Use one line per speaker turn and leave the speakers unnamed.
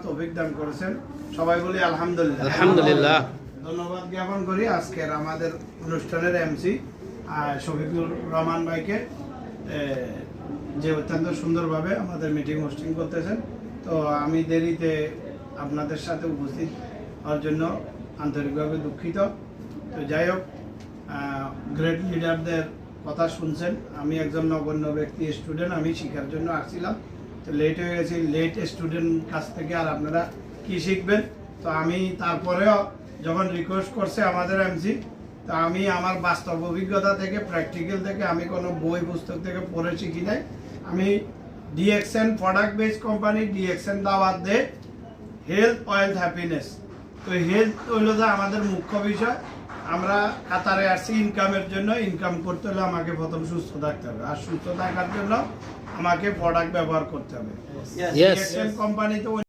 তৌফিক দান করেছেন সবাই বলি আলহামদুলিল্লাহ।
আলহামদুলিল্লাহ।
ধন্যবাদ জ্ঞাপন করি আজকের আমাদের অনুষ্ঠানের এমসি শফিকুর রহমান ভাইকে, যে অত্যন্ত সুন্দরভাবে আমাদের মিটিং হোস্টিং করতেছেন। তো আমি দেরিতে আপনাদের সাথে উপস্থিত হওয়ার জন্য আন্তরিকভাবে দুঃখিত। তো যাই হোক, গ্রেট লিডারদের কথা শুনছেন। আমি একজন নগণ্য ব্যক্তি, স্টুডেন্ট, আমি শিখার জন্য আসছিলাম। তো লেট হয়ে গেছি, লেট স্টুডেন্ট কাছ থেকে আর আপনারা কি শিখবেন। তো আমি তারপরেও যখন রিকোয়েস্ট করছে আমাদের এমসি, তো আমি আমার বাস্তব অভিজ্ঞতা থেকে, প্র্যাকটিক্যাল থেকে, আমি কোনো বই পুস্তক থেকে পড়ে শিখি নাই। আমি DXN product base company, DXN দাওয়াত দে হেলথ ওয়েলথ হ্যাপিনেস। তো হেলথ হইল যে আমাদের মুখ্য বিষয়। আমরা কাতারে আসছি ইনকামের জন্য। ইনকাম করতে হলে আমাকে প্রথম সুস্থ থাকতে হবে, আর সুস্থ থাকার জন্য আমাকে প্রোডাক্ট ব্যবহার করতে হবে। কোম্পানিতে